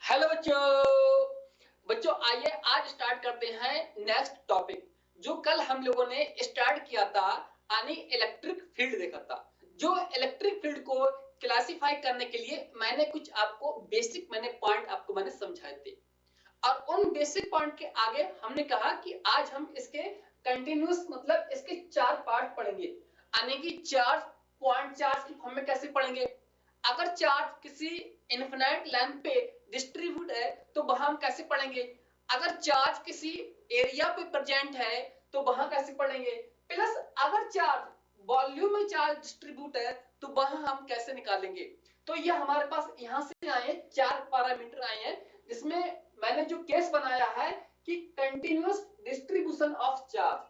Hello बच्चों। बच्चों आइए आज स्टार्ट करते हैं नेक्स्ट टॉपिक जो कल हम लोगों ने स्टार्ट किया था, यानी इलेक्ट्रिक फील्ड देखा था। जो इलेक्ट्रिक फील्ड को क्लासिफाई करने के लिए मैंने कुछ आपको बेसिक पॉइंट मैंने समझाए थे, और उन बेसिक पॉइंट के आगे हमने कहा कि आज हम इसके कंटिन्यूस मतलब इसके चार पार्ट पढ़ेंगे, यानी कि चार्ज पॉइंट चार्ज की फॉर्म में कैसे पढ़ेंगे। अगर चार्ज किसी इनफिनाइट लेंथ पे डिस्ट्रीब्यूट है तो वहां हम कैसे पढ़ेंगे। अगर चार्ज किसी एरिया पे प्रेजेंट है तो वहां कैसे पढ़ेंगे। प्लस अगर चार्ज वॉल्यूम में चार्ज डिस्ट्रीब्यूट है तो वहां हम कैसे निकालेंगे। तो ये हमारे पास यहां से आए चार पैरामीटर आए हैं, जिसमें मैंने जो केस बनाया है कि कंटिन्यूअस डिस्ट्रीब्यूशन ऑफ चार्ज।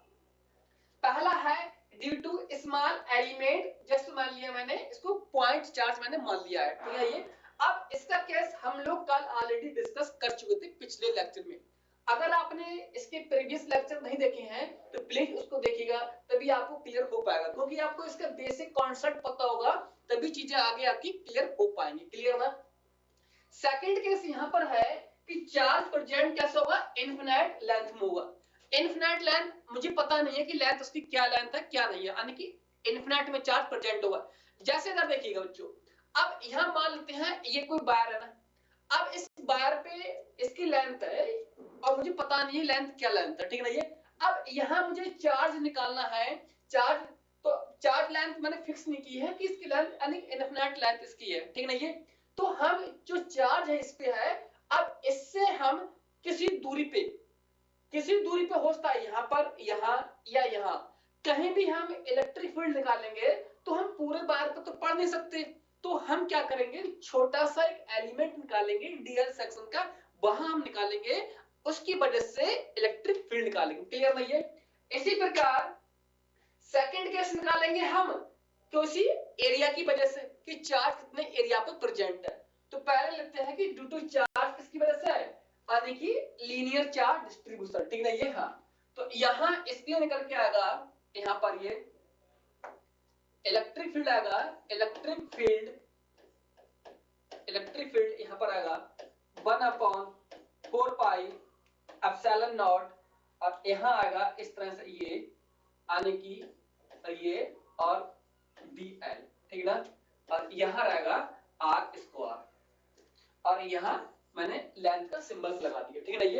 पहला है ड्यू टू स्मॉल एलिमेंट, जैसे मान लिया मैंने इसको पॉइंट चार्ज मैंने मान लिया है, ठीक है। ये अब इसका केस हम लोग कल ऑलरेडी डिस्कस कर चुके थे पिछले लेक्चर में। अगर आपने इसके प्रीवियस लेक्चर नहीं देखे हैं तो प्लीज उसको देखिएगा, तभी आपको क्लियर हो पाएगा, क्योंकि आपको इसका बेसिक कॉन्सेप्ट पता होगा तभी चीजें आगे आपकी क्लियर हो पाएंगी। क्लियर ना। सेकंड केस यहां पर है कि चार्ज प्रेजेंट कैसे होगा, इनफिनाइट लेंथ में होगा। इनफिनाइट लेंथ मुझे पता नहीं है कि लेंथ उसकी क्या लेंथ है क्या नहीं है, यानी कि इनफिनाइट में चार्ज प्रेजेंट होगा। जैसे इधर देखिएगा बच्चों, अब यहां मान लेते हैं ये कोई वायर है ना। अब इस वायर पे इसकी लेंथ है और मुझे पता नहीं है लेंथ क्या लेंथ है, ठीक है ना। ये अब यहां मुझे चार्ज निकालना है। चार्ज तो चार्ज लेंथ मैंने फिक्स नहीं की है कि इसकी लेंथ यानी इनफिनाइट लेंथ इसकी है, ठीक है ना। ये तो हम जो चार्ज है इस पे है, अब इससे हम किसी दूरी पे हो सकता है यहां पर, यहां या यहां, कहीं भी हम इलेक्ट्रिक फील्ड निकालेंगे तो हम पूरे वायर पे तो पढ़ नहीं सकते। तो हम क्या करेंगे, छोटा सा एक एलिमेंट निकालेंगे डीएल सेक्शन का, वहां हम निकालेंगे, उसकी वजह से इलेक्ट्रिक फील्ड निकालेंगे। क्लियर नहीं है। इसी प्रकार सेकंड केस निकालेंगे हम तो इसी एरिया की वजह से कि चार्ज कितने एरिया पे प्रेजेंट है। तो पहले लेते हैं कि ड्यू टू चार्ज किसकी वजह से है, यानी कि लीनियर चार्ज डिस्ट्रीब्यूशन, ठीक है ये। हाँ, तो यहां इसलिए निकल के आएगा, यहां पर ये इलेक्ट्रिक फील्ड आएगा। इलेक्ट्रिक फील्ड यहां पर आएगा 1/4 पाई एप्सिलॉन नॉट, और यहां आएगा इस तरह से ये, यानी कि ये और dl, ठीक है ना। और यहां रहेगा r स्क्वायर, और यहां मैंने लेंथ का सिंबल लगा दिया, ठीक है ना।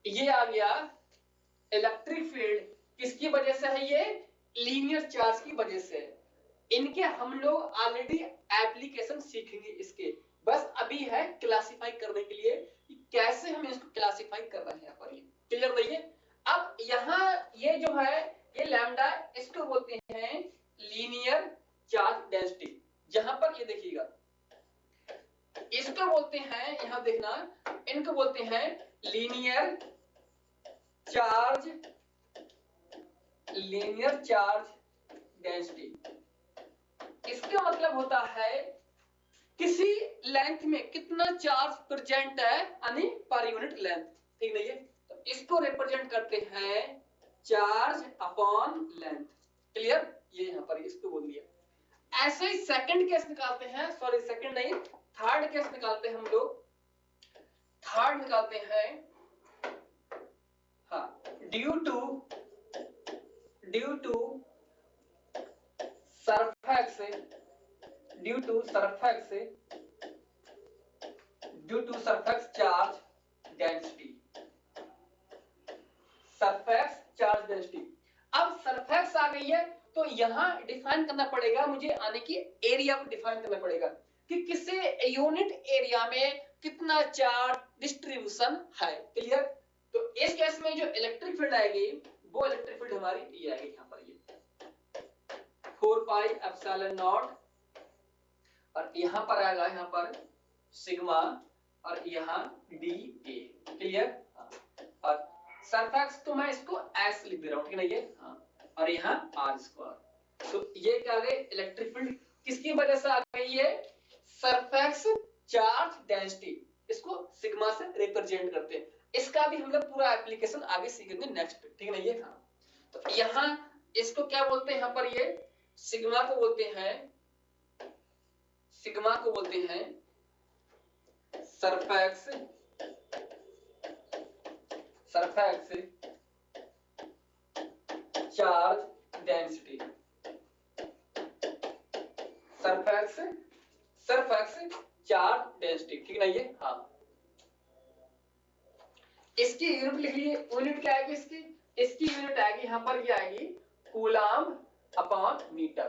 ये आ गया इलेक्ट्रिक फील्ड किसकी वजह से है, ये लीनियर चार्ज की वजह से। इनके हम लोग ऑलरेडी एप्लीकेशन सीखेंगे इसके, बस अभी है क्लासिफाई करने के लिए कि कैसे हम इसको क्लासिफाई कर रहे हैं यहाँ पर। ये क्लियर नहीं है। अब यहाँ ये जो है ये लैम्डा, इसको बोलते हैं लीनियर चार्ज डेंसिटी। जहां पर ये देखिएगा इसको बोलते हैं, यहां देखना, इनको बोलते हैं लीनियर चार्ज डेंसिटी। इसका मतलब होता है किसी लेंथ में कितना चार्ज प्रेजेंट है, यानी पर यूनिट लेंथ, ठीक नहीं है। तो इसको रिप्रेजेंट करते हैं चार्ज अपॉन लेंथ। क्लियर, ये यहां पर इसको बोल दिया। ऐसे ही सेकंड केस निकालते हैं, सॉरी सेकंड नहीं, थर्ड केस निकालते हैं हम लोग। थर्ड निकालते हैं, हाँ, due to surface charge density. Surface charge density. अब सरफेक्स आ गई है तो यहां डिफाइन करना पड़ेगा मुझे, यानी कि एरिया को डिफाइन करना पड़ेगा कि किसी यूनिट एरिया में कितना चार्ज डिस्ट्रीब्यूशन है। क्लियर। तो इस केस में जो इलेक्ट्रिक फील्ड आएगी वो इलेक्ट्रिक फील्ड हमारी ये आएगी, यहां पर ये 4 पाई एप्सिलॉन नॉट, और यहां पर आएगा यहां पर सिग्मा, और यहां डी ए। क्लियर। और सरफेक्स तो मैं इसको एस लिख दे रहा हूं, ठीक है ना ये। हाँ, और यहां आर स्क्वायर। तो ये क्या गई इलेक्ट्रिक फील्ड किसकी वजह से आ गई है, सरफेक्स चार्ज डेंसिटी। इसको सिग्मा से रिप्रेजेंट करते हैं। इसका भी हम लोग पूरा एप्लीकेशन आगे सीखेंगे नेक्स्ट, ठीक है ना ये। हाँ, तो यहां इसको क्या बोलते हैं, यहां पर ये सिग्मा को बोलते हैं surface charge density, surface charge density, ठीक है ना ये। हाँ, इसकी यूनिट लिख लिए। यूनिट क्या आएगी इसकी? इसकी यूनिट आएगी यहां पर, क्या आएगी? Coulomb upon metre.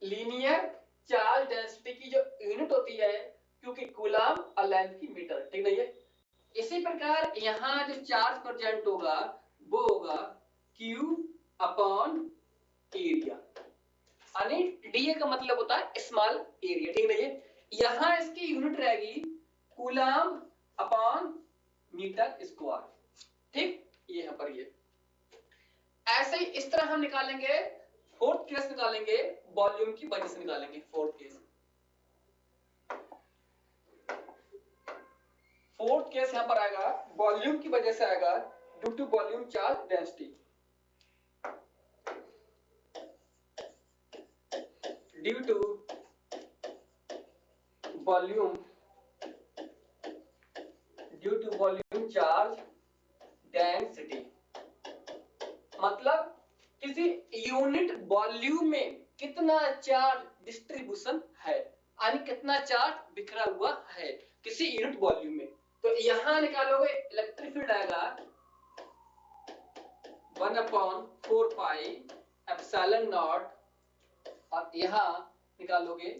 Linear charge density की जो यूनिट होती है, क्योंकि कूलम्ब और लेंथ की मीटर, ठीक है ये। इसी प्रकार यहां जो चार्ज प्रेजेंट होगा वो होगा Q अपॉन एरिया, यानी डीए का मतलब होता है स्मॉल एरिया, ठीक है ये। यहां इसकी यूनिट रहेगी कूलम्ब अपॉन मीटर स्क्वायर, ठीक। ये यहां पर ये ऐसे ही इस तरह हम निकालेंगे। फोर्थ केस निकालेंगे, वॉल्यूम की वजह से निकालेंगे। फोर्थ केस यहां पर आएगा, वॉल्यूम की वजह से आएगा, due to volume charge density, due to volume charge density. मतलब किसी यूनिट वॉल्यूम में कितना चार्ज डिस्ट्रीब्यूशन है, यानी कितना चार्ज बिखरा हुआ है किसी यूनिट वॉल्यूम में। तो यहां निकालोगे इलेक्ट्रिक फील्ड आएगा 1/4 पाई एप्सिलॉन नॉट, और यहां निकालोगे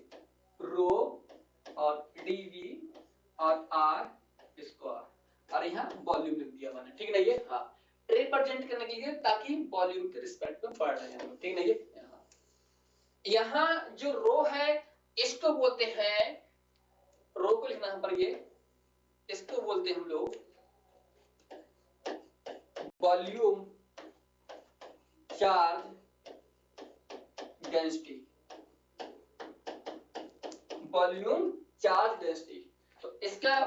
रो और डीवी और आर स्क्वायर, और यहां वॉल्यूम लिख दिया मैंने, ठीक है ना ये। हाँ, रिप्रेजेंट करने के लिए, ताकि वॉल्यूम के रिस्पेक्ट में पढ़ रहे हैं, ठीक है ना ये। यहां जो रो है इसको बोलते हैं, रो को लिखना है पर, ये इसको बोलते हैं हम लोग volume charge density, volume charge density. तो इसका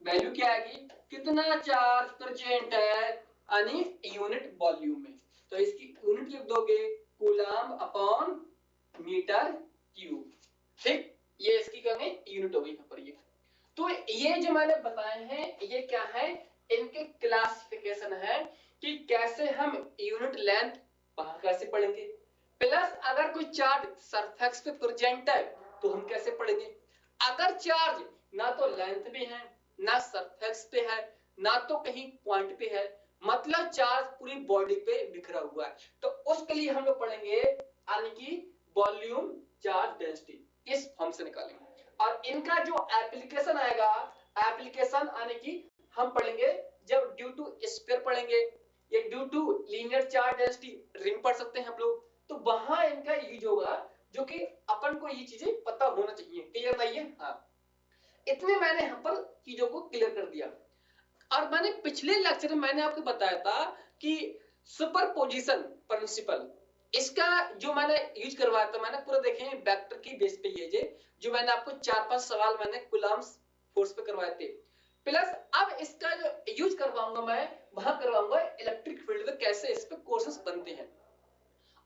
वैल्यू क्या आएगी? कितना चार्ज प्रेजेंट है यानी यूनिट वॉल्यूम में। तो इसकी यूनिट लिख दोगे कूलम्ब अपॉन मीटर क्यूब, ठीक। ये इसकी क्या है? यूनिट हो गई यहां पर ये। तो ये जो मैंने बताए हैं ये क्या है? इनके क्लासिफिकेशन है कि कैसे हम यूनिट लेंथ कैसे पढ़ेंगे, प्लस अगर कोई चार्ज सरफेस पे प्रेजेंट है तो हम कैसे पढ़ेंगे। अगर चार्ज ना तो लेंथ पे है, ना सरफेस पे है, ना तो कहीं पॉइंट पे है, मतलब चार्ज पूरी बॉडी पे बिखरा हुआ है, तो उसके लिए हम लोग पढ़ेंगे यानी कि वॉल्यूम चार्ज डेंसिटी, इस फॉर्म से निकालेंगे। और इनका जो एप्लीकेशन आएगा, एप्लीकेशन यानी कि हम पढ़ेंगे जब ड्यू टू स्फीयर पढ़ेंगे, या due to linear charge density ring पढ़ सकते हैं हम लोग, तो वहां इनका यूज होगा, जो कि अपन को ये चीजें पता होना चाहिए। क्लियर नहीं है? हाँ, इतने मैंने यहाँ पर चीजों को क्लियर कर दिया। और मैंने पिछले लेक्चर में मैंने आपको बताया था कि सुपरपोजिशन प्रिंसिपल, इसका जो मैंने यूज करवाया था, मैंने पूरा देखे वेक्टर की बेस पे ये जो मैंने आपको 4-5 सवाल मैंने कूलम्ब फोर्स पे करवाए थे, प्लस अब इसका जो यूज करवाऊंगा मैं, वहां करवाऊंगा इलेक्ट्रिक फील्ड में कैसे इस पे क्वेश्चंस बनते हैं,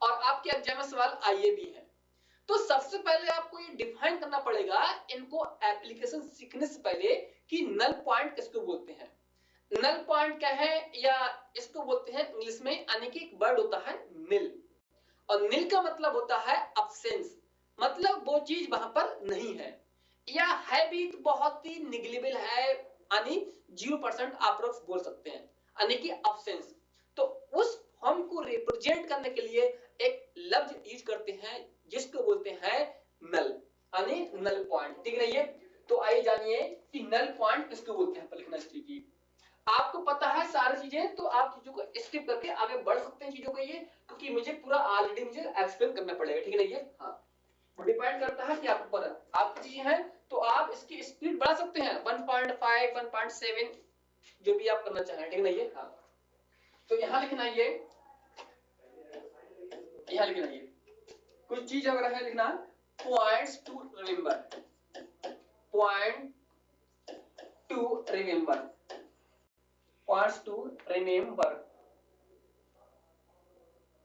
और आपके एग्जाम में सवाल आए भी हैं। तो सबसे पहले आपको ये डिफाइन करना पड़ेगा इनको एप्लीकेशन सीखने से पहले कि नल पॉइंट किसको बोलते हैं। नल पॉइंट क्या है, या इसको बोलते हैं इंग्लिश में, यानी कि एक वर्ड होता है निल, और निल का मतलब होता है अब्सेंस, मतलब वो चीज वहां पर नहीं है, या है भी तो बहुत ही निग्लेबल है, यानी 0% आप लोग बोल सकते हैं, यानी कि अब्सेंस। तो उस फॉर्म को रिप्रेजेंट करने के लिए एक लफ्ज यूज करते हैं जिसको बोलते हैं नल, यानी नल पॉइंट, ठीक है ये। तो आइए जानिए कि नल पॉइंट किसको बोलते हैं, लिखना स्ट्रिक्टली। आपको पता है सारी चीजें, तो आप चीजों को स्किप करके आगे बढ़ सकते हैं चीजों को, ये क्योंकि मुझे पूरा ऑलरेडी मुझे एक्सप्लेन करना पड़ेगा, ठीक है ये। हाँ, डिपेंड करता है कि आपको पता आपकी चीजें हैं, तो आप इसकी स्पीड बढ़ा सकते हैं 1.5 1.7 जो भी आप करना चाहें, ठीक है ये। हाँ, तो यहां लिखना ये, यहां लिखना ये कुछ चीज अगर है लिखना, points to remember, point to remember, points to remember,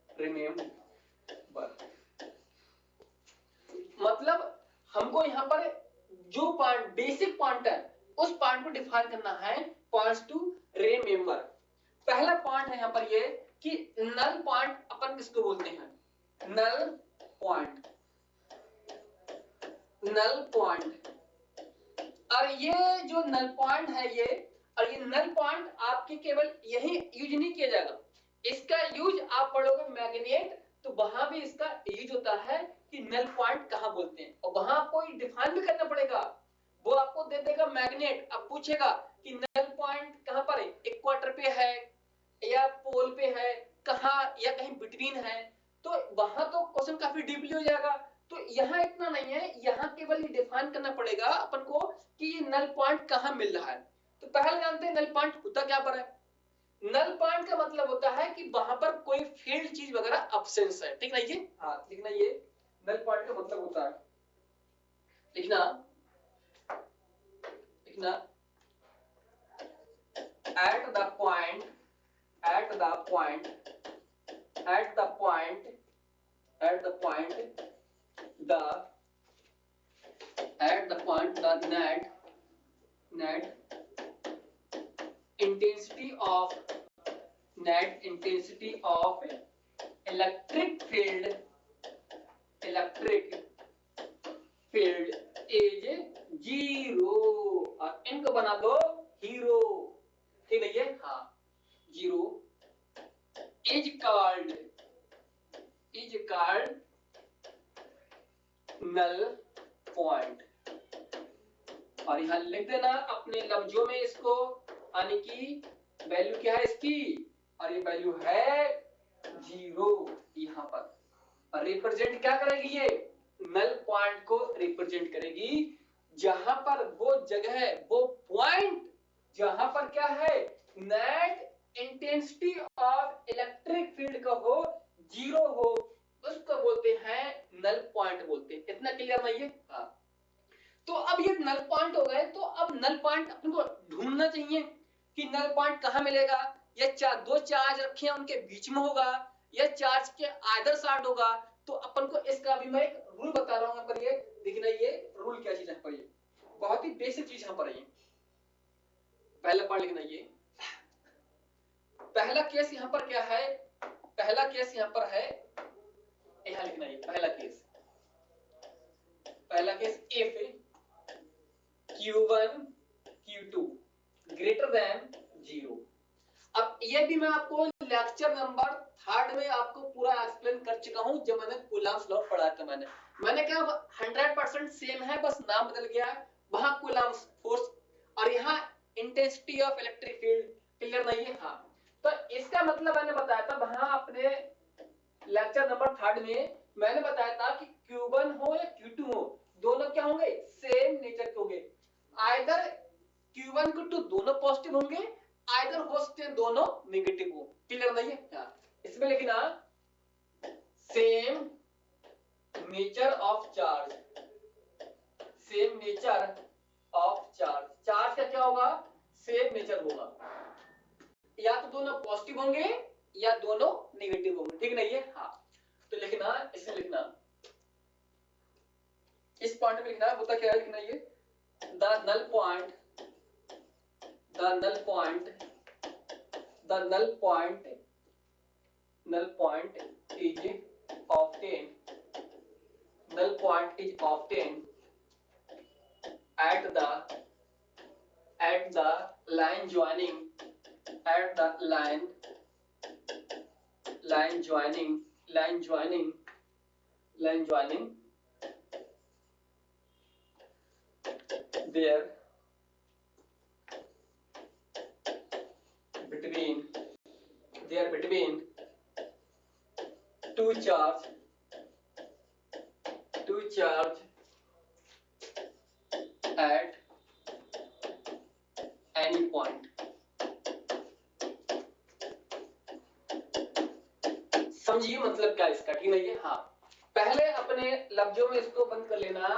remember मतलब हमको यहां पर जो पॉइंट बेसिक पॉइंट है उस पॉइंट को डिफाइन करना है, पॉइंट्स टू रिमेंबर। पहला पॉइंट है यहाँ पर ये कि नल पॉइंट अपन किसको बोलते हैं, नल पॉइंट, नल पॉइंट। और ये जो नल पॉइंट है ये, और ये नल पॉइंट आपके केवल यही यूज नहीं किया जाएगा, इसका यूज आप पढ़ोगे मैग्नेट, तो वहां भी इसका यूज होता है कि नल पॉइंट कहां बोलते हैं, और वहां आपको डिफाइन भी करना पड़ेगा। वो आपको दे देगा मैग्नेट, अब पूछेगा कि नल पॉइंट कहां पर है, इक्वेटर पे है या पोल पे है, कहां या कहीं बिटवीन है, तो वहां तो क्वेश्चन काफी डीपली हो जाएगा। तो यहाँ इतना नहीं है, यहाँ केवल ये डिफाइन करना पड़ेगा अपन को कि ये नल पॉइंट कहां मिल रहा है। तो पहले जानते हैं नल पॉइंट होता क्या पर है। नल पॉइंट का मतलब होता है कि वहां पर कोई फील्ड चीज वगैरह अब्सेंस है, ठीक ना ये, हाँ लिखना, ये नल पॉइंट का मतलब होता है, लिखना लिखना at the point at the point at the point at the point the at the point the net intensity of electric field is zero, और इनको बना दो हीरो, ठीक है ये, हाँ zero is called null point। और यहाँ लिख देना अपने लफ्जों में इसको, यानी कि वैल्यू क्या है इसकी, और ये वैल्यू है जीरो यहाँ पर। और रिप्रेजेंट क्या करेगी, ये नल पॉइंट को रिप्रेजेंट करेगी, जहां पर वो जगह है, वो पॉइंट जहां पर क्या है, net intensity of electric field का हो, जीरो हो, उसको बोलते हैं नल पॉइंट बोलते हैं। इतना क्लियर नहीं है, हाँ। तो अब ये नल पॉइंट हो गए, तो अब नल पॉइंट अपन को ढूंढना चाहिए कि नल पॉइंट कहां मिलेगा। या दो चार्ज रखे हैं उनके बीच में होगा, या चार्ज के आइदर साइड होगा। तो अपन को इसका भी मैं एक रूल बता रहा हूं, यहाँ पर ये देखना, ये रूल क्या चीज है पर, ये बहुत ही बेसिक चीज यहाँ पर है। पहला पॉइंट लिखना, ये पहला केस यहाँ पर क्या है, पहला केस यहाँ पर है, यहाँ लिखना, ये पहला case if Q1 Q2 greater than 0। अब ये भी मैं आपको लेक्चर नंबर 3 में आपको पूरा एक्सप्लेन कर चुका हूं, जब मैंने कूलम्ब्स लॉ पढ़ा था। मैंने कहा 100% सेम है, बस नाम बदल गया, वहां कूलम्ब्स फोर्स और यहाँ intensity of electric field, clear नहीं है, हाँ। तो इसका मतलब मैंने बताया था वहां अपने लेक्चर नंबर 3 में, मैंने बताया था कि Q1 हो या Q2 हो, दोनों क्या होंगे, सेम नेचर के होंगे। आइदर Q1 Q2 दोनों पॉजिटिव होंगे, आइदर हो सकते हैं दोनों नेगेटिव हो, क्लियर नहीं है, इसमें लिखना same nature of charge, same nature of charge, charge का क्या होगा, सेम नेचर होगा, या तो दोनों पॉजिटिव होंगे या दोनों नेगेटिव होंगे, ठीक नहीं है, हाँ। तो लिखना, इसे लिखना, इस पॉइंट में लिखना होता क्या है, लिखना ये the null point is obtained at the line joining there between two charge at any point। समझिए मतलब क्या इसका, ठीक नहीं है, हाँ। पहले अपने लफ्जों में इसको बंद कर लेना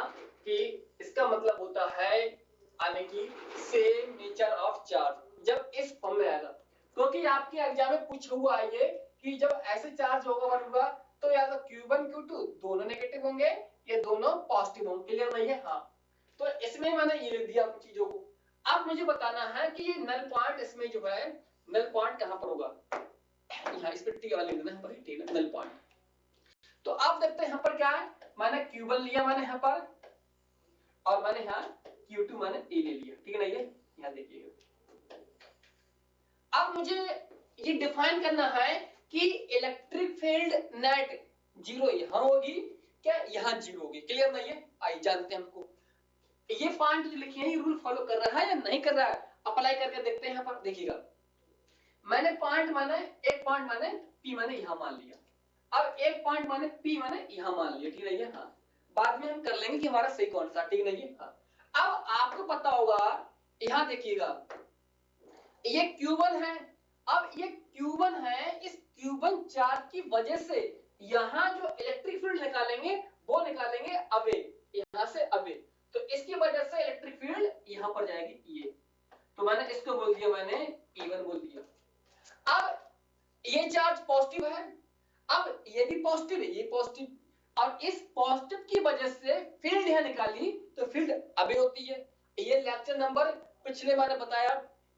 कि इसका मतलब होता है, यानी कि सेम नेचर ऑफ चार्ज, जब इस फॉर्म में आएगा, क्योंकि आपके एग्जाम में पूछा हुआ है ये कि जब ऐसे चार्ज होगा तो या तो Q1 Q2 दोनों नेगेटिव होंगे या दोनों पॉजिटिव होंगे, क्लियर नहीं है, हाँ। तो इसमें मैंने ये लिख दिया चीजों को। अब बताना है कि ये नल पॉइंट इसमें जो है नल पॉइंट कहां पर होगा, यहाँ इस पे टी वाला लिख देना है, पर टी नल पॉइंट। तो आप देखते हैं यहाँ पर क्या है, मैंने Q1 लिया मैंने यहाँ पर, और मैंने यहाँ Q2 मैंने A ले लिया, ठीक है ना। ये यहाँ देखिएगा, अब मुझे ये डिफाइन करना है कि इलेक्ट्रिक फील्ड नेट जीरो यहां होगी क्या, यहां जीरो होगी, क्लियर ना। ये आइए जानते हैं हमको ये पॉइंट जो लिखे हैं ये रूल फॉलो कर रहा है या नहीं कर रहा है, अप्लाई करके देखते हैं। यहाँ पर देखिएगा, मैंने पॉइंट माने एक पॉइंट माने P मैंने यहां मान लिया, अब एक पॉइंट माने P मैंने यहां मान लिया, ठीक है ये। हाँ, बाद में हम कर लेंगे कि हमारा सही कौन सा, ठीक है ये। हाँ, अब आपको पता होगा, यहां देखिएगा ये Q1 है, अब ये Q1 है, इस Q1 चार्ज की वजह से यहां जो इलेक्ट्रिक फील्ड निकालेंगे वो निकालेंगे अवे, यहां से अवे, तो इसकी वजह से इलेक्ट्रिक फील्ड यहां पर जाएगी ये, तो मैंने इसको बोल दिया, मैंने E1 बोल दिया। अब ये चार्ज पॉजिटिव है, अब ये भी पॉजिटिव है, ये पॉजिटिव, और इस पॉजिटिव की वजह से फील्ड यहां निकाली तो फील्ड अवे होती है। ये लेक्चर नंबर पिछले मैंने बताया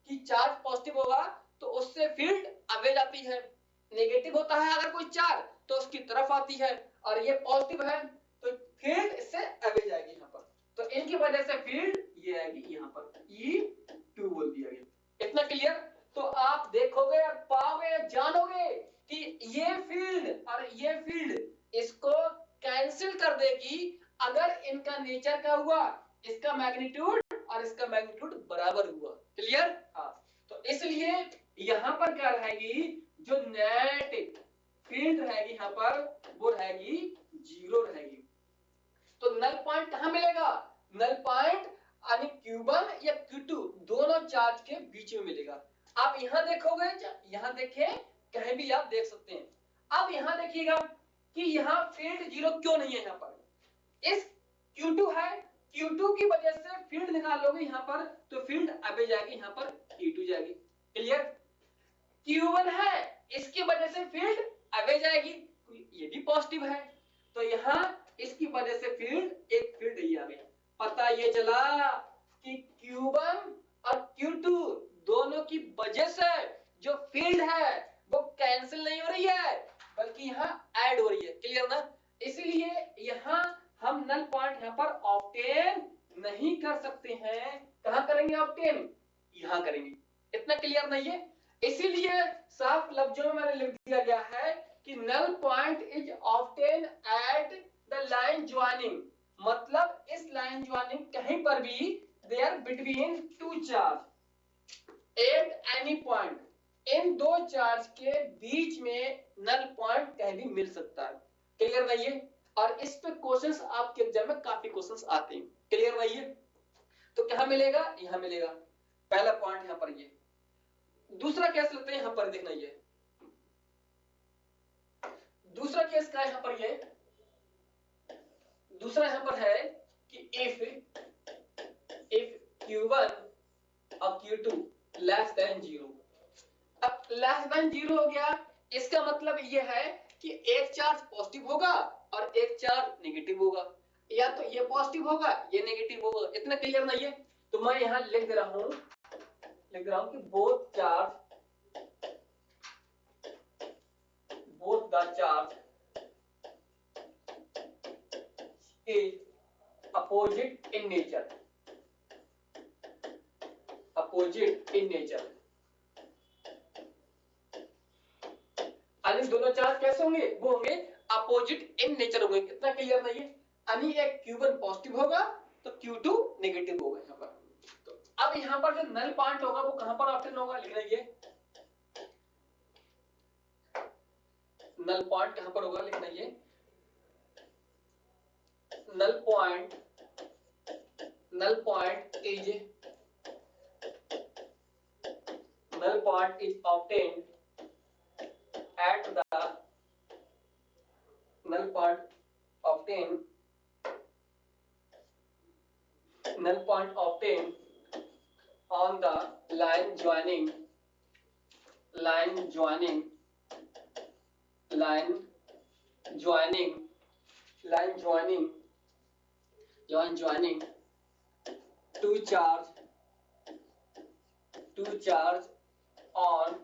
कि चार्ज पॉजिटिव होगा तो उससे फील्ड अवे जाती है, नेगेटिव होता है अगर कोई चार्ज तो उसकी तरफ आती है, और ये पॉजिटिव है तो फील्ड इससे अवे जाएगी यहाँ पर, तो इनकी वजह से फील्ड ये आएगी यहाँ पर, E2 बोल दिया गया। इतना क्लियर। तो आप देखोगे और पाओगे, जानोगे कि ये फील्ड और ये फील्ड इसको कैंसिल कर देगी अगर इनका नेचर क्या हुआ, इसका मैग्नीट्यूड और इसका मैग्नीट्यूड बराबर हुआ, क्लियर। हाँ, तो इसलिए यहां पर क्या रहेगी, जो नेट फील्ड रहेगी यहां पर वो रहेगी जीरो रहेगी। तो नल पॉइंट कहां मिलेगा, नल पॉइंट यानी Q1 या Q2 दोनों चार्ज के बीच में मिलेगा। आप यहां देखोगे, यहां देखें, कहीं भी आप देख सकते हैं। अब यहां देखिएगा कि यहां फील्ड जीरो क्यों नहीं है, यहां पर इस Q2 है, Q2 की वजह से फील्ड निकालोगे यहां पर तो फील्ड अबे जाएगी, यहां पर E2 जाएगी, क्लियर। Q1 है, इसकी वजह से फील्ड अबे जाएगी, ये भी पॉजिटिव है, तो यहां इसकी वजह से फील्ड एक फील्ड ही आ गया। पता ये चला कि Q1 और Q2 दोनों की वजह से जो फील्ड है वो कैंसिल नहीं हो रही है बल्कि यहाँ ऐड हो रही है, क्लियर ना। इसलिए यहाँ हम नल पॉइंट यहाँ पर ऑब्टेन नहीं कर सकते हैं, कहां करेंगे ऑब्टेन, यहां करेंगे। इतना क्लियर नहीं है, इसीलिए साफ लफ्जों में मैंने लिख दिया गया है कि null point is obtain at the line joining, मतलब इस लाइन ज्वाइनिंग कहीं पर भी there between two charge at any point, इन दो चार्ज के बीच में नल पॉइंट कहीं भी मिल सकता है, क्लियर नहीं है। और इस पे क्वेश्चंस आपके एग्जाम में काफी क्वेश्चंस आते हैं, क्लियर नहीं है। तो कहां मिलेगा, यहां मिलेगा, पहला पॉइंट यहां पर ये। दूसरा केस लेते हैं, यहां पर देखना, ये दूसरा केस क्या है, यहां पर ये दूसरा यहां पर है कि इफ Q1 और Q2 लेस देन 0, अब लेस देन 0 हो गया, इसका मतलब ये है कि एक चार्ज पॉजिटिव होगा और एक चार्ज नेगेटिव होगा, या तो ये पॉजिटिव होगा ये नेगेटिव होगा। इतना क्लियर नहीं है, तो मैं यहां लिख दे रहा हूं कि both the charge is opposite in nature, यानी दोनों चार्ज कैसे होंगे, वो होंगे अपोजिट इन नेचर होंगे। कितना क्लियर नहीं है, यानी एक Q1 पॉजिटिव होगा तो Q2 नेगेटिव होगा यहाँ पर। तो अब यहाँ पर जो नल पॉइंट होगा वो कहां पर ऑब्टेन होगा, लिख लीजिए नल पॉइंट कहां पर होगा, लिख लीजिए null point is obtained at the null point obtained on the line joining two charge two charge on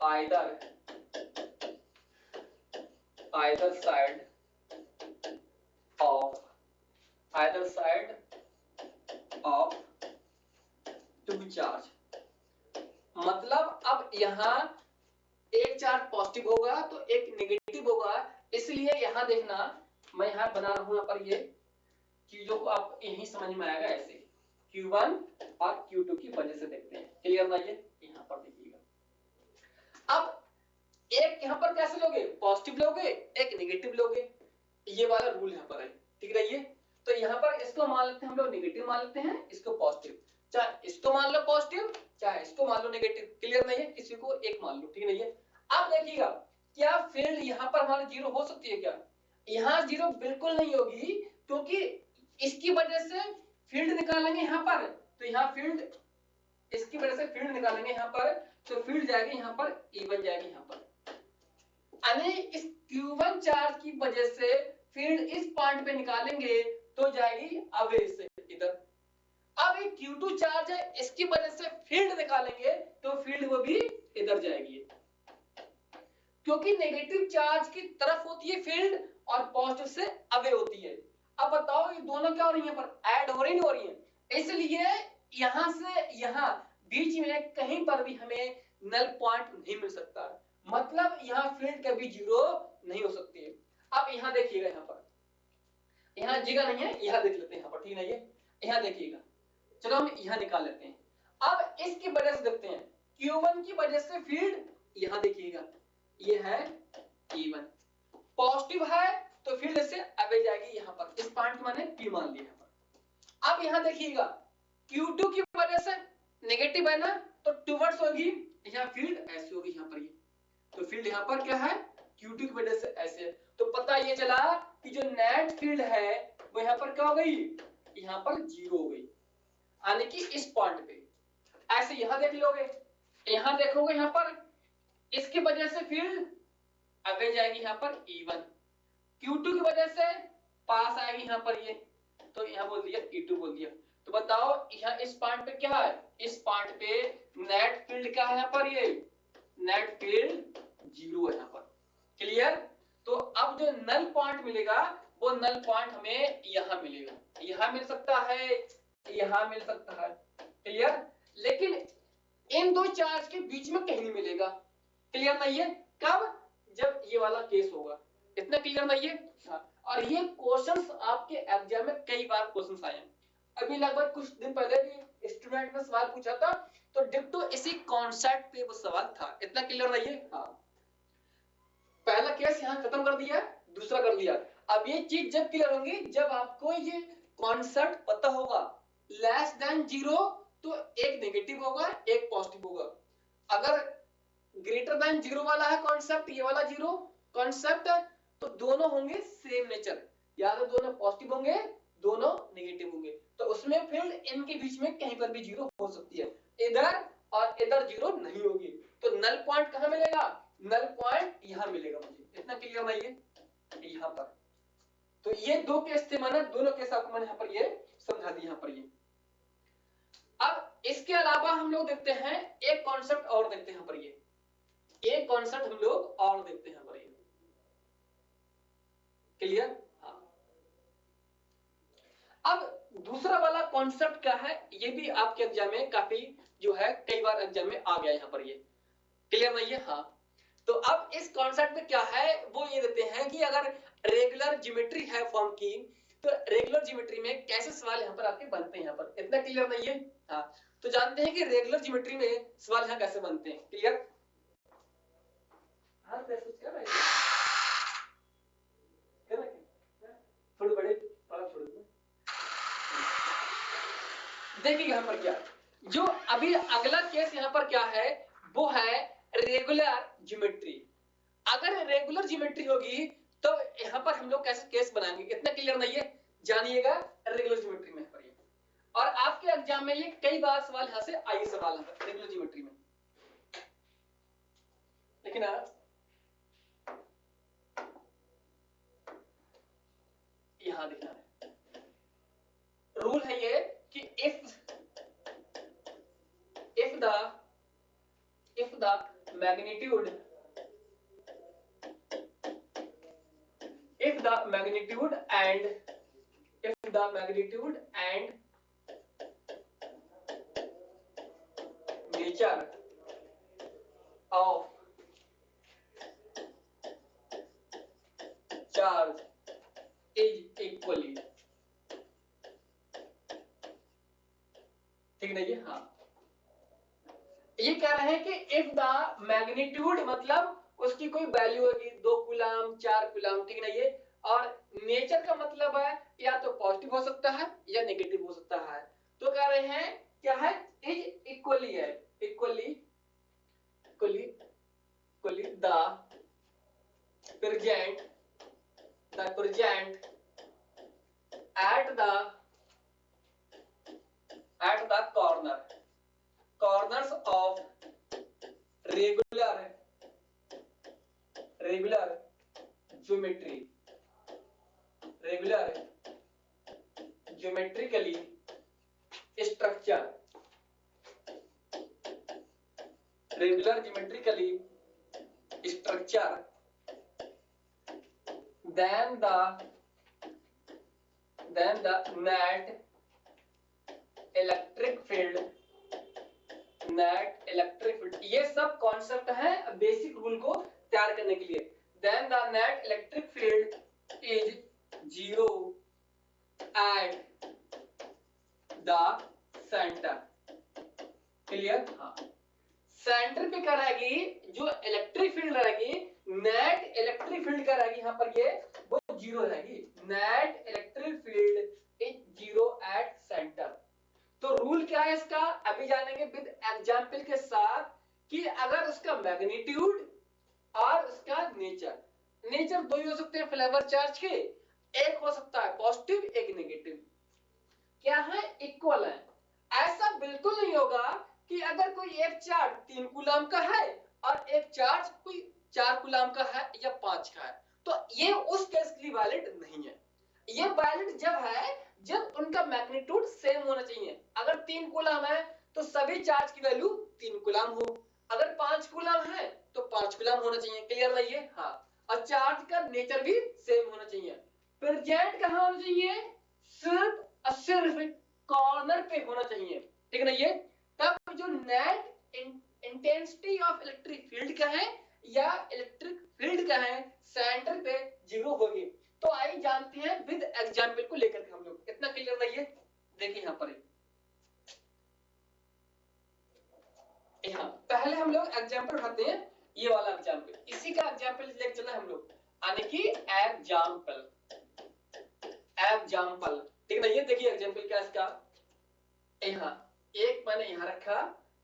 either side of two charge. मतलब अब यहाँ एक चार्ज पॉजिटिव होगा तो एक नेगेटिव होगा, इसलिए यहाँ देखना मैं यहाँ बना रहा हूं, यहाँ पर ये चीजों को आप यही समझ में आएगा ऐसे Q1 और Q2 की वजह से देखते हैं। क्लियर ना? ये यहाँ पर देखिएगा। अब एक यहाँ पर कैसे लोगे, पॉजिटिव लोगे एक नेगेटिव लोगे, ये वाला रूल यहाँ पर है। ठीक है? ये तो यहाँ पर इसको मान लेते हैं हम लोग नेगेटिव मान लेते हैं, इसको पॉजिटिव, चाहे इसको मान लो पॉजिटिव चाहे इसको मान लो नेगेटिव। क्लियर नहीं है? किसी को एक मान लो। ठीक नहीं है? अब देखिएगा क्या फील्ड यहाँ पर हमारी जीरो हो सकती है क्या? यहाँ जीरो बिल्कुल नहीं होगी, क्योंकि इसकी वजह से फील्ड निकालेंगे यहाँ पर, तो यहाँ फील्ड, इसकी वजह से फील्ड निकालेंगे यहाँ पर, तो फील्ड जाएगी यहाँ पर, E बन जाएगी यहाँ पर। यानी इस Q1 चार्ज की वजह से फील्ड इस पॉइंट पे निकालेंगे तो जाएगी अवे से इधर। अब एक Q2 चार्ज है, इसकी वजह से फील्ड निकालेंगे तो फील्ड वो भी इधर जाएगी, क्योंकि नेगेटिव चार्ज की तरफ होती है फील्ड और पॉजिटिव से अवे होती है। अब बताओ ये दोनों क्या हो रही है, पर ऐड हो रही नहीं हो रही है, इसलिए यहां से यहां बीच में कहीं पर भी हमें नल पॉइंट नहीं मिल सकता, मतलब यहां फील्ड कभी जीरो नहीं हो सकती है। अब यहां देखिएगा, यहां पर यहां जगह नहीं है, यहां देख लेते हैं यहां पर। ठीक है? ये यहां देखिएगा, चलो हम यहां निकाल लेते हैं। अब इसकी वजह से देखते हैं, Q1 की वजह से फील्ड यहां देखिएगा, ये है E1 पॉजिटिव है तो फील्ड से अवे जाएगी यहां पर, इस पॉइंट मैंने P मान लिया यहां पर। अब यहां देखिएगा Q2 की वजह से नेगेटिव है ना, तो टुवर्ड्स होगी, यहां फील्ड ऐसे होगी यहां पर, ये तो फील्ड यहां पर क्या है, Q2 की वजह से ऐसे, तो पता ये चला कि जो नेट फील्ड है वो यहां पर क्या हो गई, यहां पर जीरो हो गई, यानी कि इस पॉइंट पे। ऐसे यहां देख लोगे, यहां देखोगे यहां पर इसकी वजह से फील्ड अवे जाएगी यहां पर E1, Q2 की वजह से पास आएगी यहां पर ये, तो यहां बोल दिया E2 बोल दिया। तो बताओ यहां इस पॉइंट पे क्या है, इस पॉइंट पे नेट फील्ड क्या है यहां पर, ये नेट फील्ड जीरो है यहां पर। क्लियर? तो अब जो नल पॉइंट मिलेगा वो नल पॉइंट हमें यहां मिलेगा, यहां मिल सकता है, यहां मिल सकता है। क्लियर? लेकिन इन दो चार्ज के बीच में कहीं नहीं मिलेगा। क्लियर नहीं है? कब? जब ये वाला केस होगा। इतना क्लियर नहीं है? हाँ। और ये क्वेश्चंस आपके एग्जाम में कई बार क्वेश्चंस आए हैं। अभी लगभग कुछ दिन पहले भी स्टूडेंट ने सवाल पूछा था, तो डिट्टो इसी कॉन्सेप्ट पे वो सवाल था। इतना क्लियर नहीं है? हाँ। पहला केस यहाँ खत्म कर दिया, दूसरा कर लिया। अब ये चीज जब क्लियर होगी जब आपको ये कॉन्सेप्ट पता होगा, लेस देन जीरो तो एक नेगेटिव होगा एक पॉजिटिव होगा, अगर ग्रेटर देन जीरो वाला है कॉन्सेप्ट, ये वाला जीरो कॉन्सेप्ट, तो दोनों होंगे सेम नेचर, या तो दोनों पॉजिटिव होंगे दोनों नेगेटिव होंगे, तो उसमें फील्ड इनके बीच में कहीं पर भी जीरो हो सकती है, इधर और इधर जीरो नहीं होगी। तो नल पॉइंट कहां मिलेगा, नल पॉइंट यहां मिलेगा मुझे। इतना क्लियर नहीं है? यहां पर। तो ये दो केस थे, मैंने दोनों केस आपको मैंने यहां पर ये समझा दी यहां पर ये। अब इसके अलावा हम लोग देखते हैं एक कॉन्सेप्ट और देखते हैं यहां पर ये, एक कॉन्सेप्ट हम लोग और देखते हैं यहां पर ये। क्लियर? हाँ। अब दूसरा वाला कॉन्सेप्ट क्या है, ये भी आपके एग्जाम में काफी जो है कई बार एग्जाम में आ गया यहां पर ये। क्लियर नहीं है? हाँ। तो अब इस कॉन्सेप्ट में क्या है, वो ये देते हैं कि अगर रेगुलर ज्योमेट्री है फॉर्म की, तो रेगुलर ज्योमेट्री में कैसे सवाल यहाँ पर आपके बनते हैं यहाँ पर। इतना क्लियर नहीं है? हाँ। तो जानते हैं कि रेगुलर ज्योमेट्री में सवाल यहाँ कैसे बनते हैं। क्लियर? हाँ, थोड़े बड़े देखिए यहाँ पर क्या, जो अभी अगला केस यहाँ पर क्या है, वो है रेगुलर ज्योमेट्री। अगर रेगुलर ज्योमेट्री होगी तो यहाँ पर हम लोग कैसे केस बनाएंगे, इतना क्लियर नहीं है? जानिएगा रेगुलर ज्योमेट्री में पर ये, और आपके एग्जाम में ये कई बार सवाल यहाँ से आई सवाल है रेगुलर ज्योमेट्री में। लेकिन यहां देखना है, रूल है ये कि if magnitude if the magnitude and nature of charge is equally, ठीक नहीं है? हाँ, ये कह रहे हैं कि इफ द मैग्नीट्यूड मतलब उसकी कोई वैल्यू होगी 2 कूलम 4 कूलम, ठीक नहीं है? और नेचर का मतलब है या तो पॉजिटिव हो सकता है या नेगेटिव हो सकता है। तो कह रहे हैं क्या है, इज इक्वली है, equally the present at the corners of regular geometrically structure than the net electric field, ये सब कॉन्सेप्ट है बेसिक रूल को तैयार करने के लिए। then the net electric field is zero at the center, clear? हाँ, सेंटर पे क्या रहेगी, जो इलेक्ट्रिक फील्ड रहेगी, नेट इलेक्ट्रिक फील्ड क्या रहेगी यहाँ पर, ये वो जीरो रहेगी। Net electric field is zero at centre. तो रूल क्या है इसका, अभी जानेंगे विद एग्जांपल के साथ, कि अगर उसका मैग्नीट्यूड और उसका नेचर दो ही हो सकते हैं फ्लेवर चार्ज के, एक हो सकता है पॉजिटिव एक नेगेटिव, क्या है, इक्वल है। ऐसा बिल्कुल नहीं होगा कि अगर कोई एक चार्ज 3 कूलम का है और एक चार्ज कोई 4 कूलम का है या 5 का है, तो ये उस केस के लिए वैलिड नहीं है। ये वैलिड जब है जब उनका मैग्नीट्यूड सेम होना चाहिए। अगर 3 कूलम है तो सभी चार्ज की वैल्यू 3 कूलम हो, अगर 5 कूलम है तो 5 कूलम होना चाहिए, क्लियर नहीं है? हाँ, और चार्ज का नेचर भी सेम होना चाहिए। प्रेजेंट कहां होना चाहिए, सिर्फ कॉर्नर पे होना चाहिए, ठीक नहीं है? तब जो net intensity of electric field का है या इलेक्ट्रिक फील्ड का है, सेंटर पे जीरो होगी। तो आइए जानते हैं विद एग्जांपल को लेकर के हम लोग, इतना क्लियर नहीं है? देखिए यहाँ पर, यहाँ पहले हम लोग एग्जांपल उठाते हैं, ये वाला एग्जांपल, इसी का एग्जांपल लेकर चला हम लोग, यानी कि एग्जांपल, ठीक नहीं है? देखिए एग्जांपल क्या इसका, यहाँ एक मैंने यहाँ रखा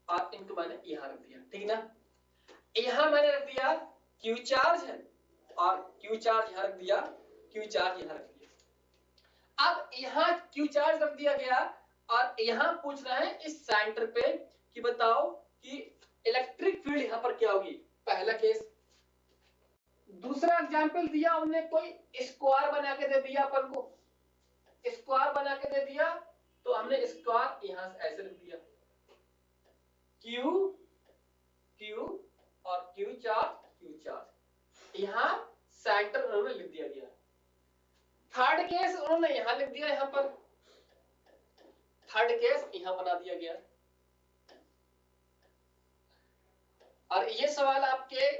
और इनको मैंने यहाँ रख दिया, ठीक ना? यहाँ मैंने रख दिया क्यू चार्ज है और क्यू चार्ज यहाँ रख दिया, क्यू चार्ज यहाँ रख दिया। अब यहाँ क्यू चार्ज रख दिया गया और यहाँ पूछ रहा है इस सेंटर पे कि बताओ कि इलेक्ट्रिक फील्ड यहाँ पर क्या होगी, पहला केस। दूसरा एग्जांपल दिया उन्होंने, कोई स्क्वायर बना के दे दिया अपन को, स्क्वायर बना के दे दिया तो हमने स्क्वायर यहाँ से ऐसे लिख दिया, क्यू और क्यू चार्ज यहाँ सेंटर उन्होंने लिख दिया गया। थर्ड केस उन्होंने यहाँ लिख दिया, यहाँ पर थर्ड केस यहाँ बना दिया गया। और ये सवाल आपके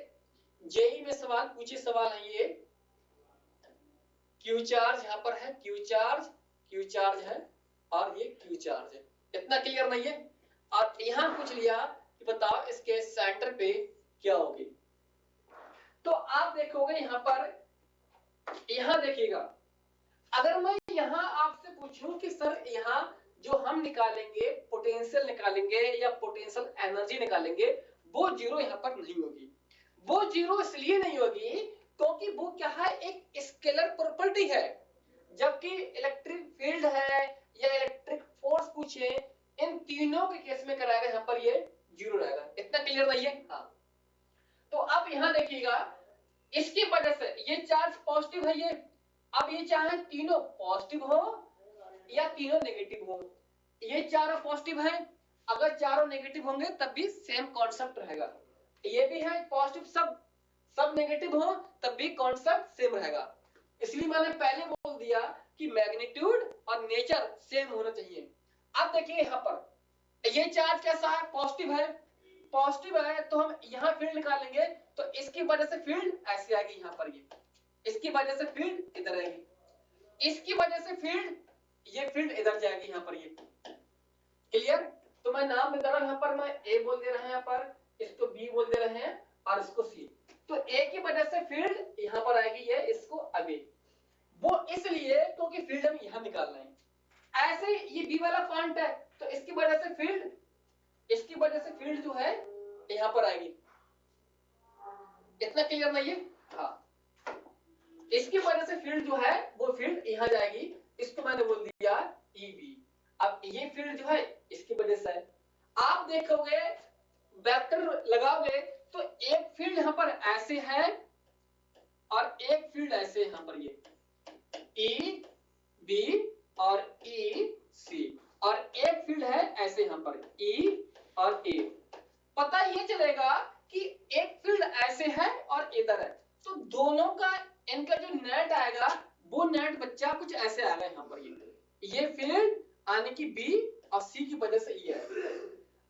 जेई में सवाल पूछे सवाल है, ये क्यू चार्ज यहाँ पर है, क्यू चार्ज है और ये क्यू चार्ज है, इतना क्लियर नहीं है? और यहाँ पूछ लिया कि बताओ इसके सेंटर पे क्या होगी। तो आप देखोगे यहाँ पर, यहाँ देखिएगा, अगर मैं यहाँ आपसे पूछूं कि सर यहाँ जो हम निकालेंगे पोटेंशियल निकालेंगे या पोटेंशियल एनर्जी निकालेंगे, वो जीरो यहाँ पर नहीं होगी। वो जीरो इसलिए नहीं होगी क्योंकि वो क्या है, एक स्केलर प्रॉपर्टी है, जबकि इलेक्ट्रिक फील्ड है या इलेक्ट्रिक फोर्स पूछे, इन तीनों के केस में कराएगा यहाँ पर ये जीरो रहेगा, इतना क्लियर नहीं है? हाँ, तो अब यहाँ देखिएगा, इसकी वजह से ये चार्ज पॉजिटिव है, ये अब ये चाहे तीनों पॉजिटिव हो या तीनों नेगेटिव हो, ये चारों पॉजिटिव है, अगर चारों नेगेटिव होंगे तब भी सेम कॉन्सेप्ट रहेगा, ये भी है पॉजिटिव, सब नेगेटिव हो तब भी कॉन्सेप्ट सेम रहेगा। इसलिए मैंने पहले बोल दिया कि मैग्नीट्यूड और नेचर सेम होना चाहिए। अब देखिए यहां पर ये चार्ज कैसा है, पॉजिटिव है, पॉजिटिव है तो हम यहां फील्ड निकालेंगे तो इसकी वजह से फील्ड ऐसे आएगी यहां पर, ये इसकी वजह से फील्ड इधर आएगी, इसकी वजह से फील्ड, ये फील्ड इधर जाएगी यहां पर, ये क्लियर। तो मैं नाम दे रहा हूं, यहां पर मैं ए बोल दे रहे हैं, यहां पर इसको बी बोल दे रहे हैं और इसको सी। तो ए की वजह से फील्ड यहां पर आएगी, ये इसको अवे, वो इसलिए क्योंकि फील्ड हम यहां निकाल रहे हैं। ऐसे ये बी वाला पॉइंट है तो इसकी वजह से फील्ड, इसकी वजह से फील्ड जो है यहां पर आएगी। इतना क्लियर नहीं है? हाँ, इसकी वजह से फील्ड जो है वो फील्ड यहां जाएगी, इसको मैंने बोल दिया ई बी। अब ये फील्ड जो है इसकी वजह से है। आप देखोगे वेक्टर लगाओगे तो एक फील्ड यहां पर ऐसे है और एक फील्ड ऐसे यहां पर, ये ई बी और ई सी, और एक फील्ड है ऐसे यहां पर ई और ए। पता ये चलेगा कि एक फील्ड ऐसे है और इधर है, तो दोनों का इनका जो नेट आएगा वो नेट बच्चा कुछ ऐसे आएगा यहां पर, ये फील्ड आने की बी और सी की वजह से ये है,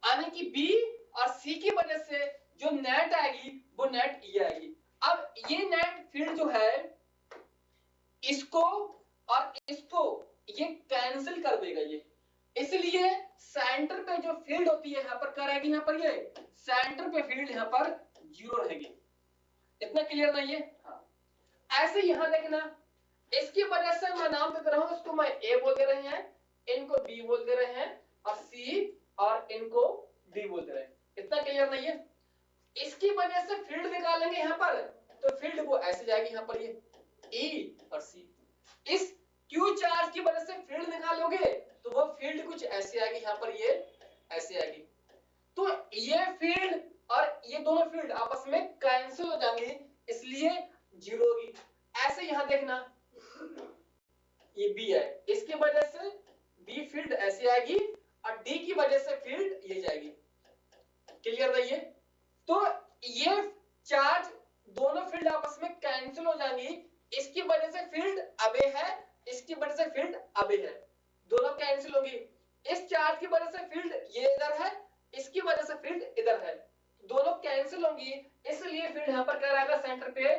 आने की बी और सी की वजह से जो नेट आएगी वो नेट ये आएगी। अब ये नेट फील्ड जो है इसको और इसको ये कैंसिल कर देगा ये, इसलिए सेंटर पे जो फील्ड होती है यहां पर क्या रहेगी, यहां पर ये सेंटर पे फील्ड यहां पर जीरो रहेगी। इतना क्लियर नहीं है? हाँ। ऐसे यहां देखना, इसकी वजह से मैं नाम दे रहा हूं, इसको मैं ए बोल दे रहे हैं, इनको बी बोल दे रहे हैं और सी और इनको डी बोल दे रहे हैं। इतना क्लियर नहीं है? इसकी वजह से फील्ड निकालेंगे यहां पर तो फील्ड वो ऐसे जाएगी यहां पर, ये ई और सी। इस क्यू चार्ज की वजह से फील्ड निकालोगे तो वो फील्ड कुछ ऐसे आएगी यहां पर, ये ऐसे आएगी। तो ये फील्ड और ये दोनों फील्ड आपस में कैंसिल हो जाएंगे, इसलिए जीरो होगी। ऐसे यहां देखना, ये बी है, इसकी वजह से बी फील्ड ऐसे आएगी और डी की वजह से फील्ड ये जाएगी। क्लियर नहीं है? तो ये चार्ज दोनों फील्ड आपस में कैंसिल हो जाएंगी, इसकी वजह से फील्ड अबे है, इसकी वजह से फील्ड अबे है, दोनों कैंसिल होगी। इस चार्ज की वजह से फील्ड ये इधर है, इसकी वजह से फील्ड इधर है, दोनों कैंसिल होंगी, इसलिए फील्ड यहां पर क्या रहेगा, सेंटर पे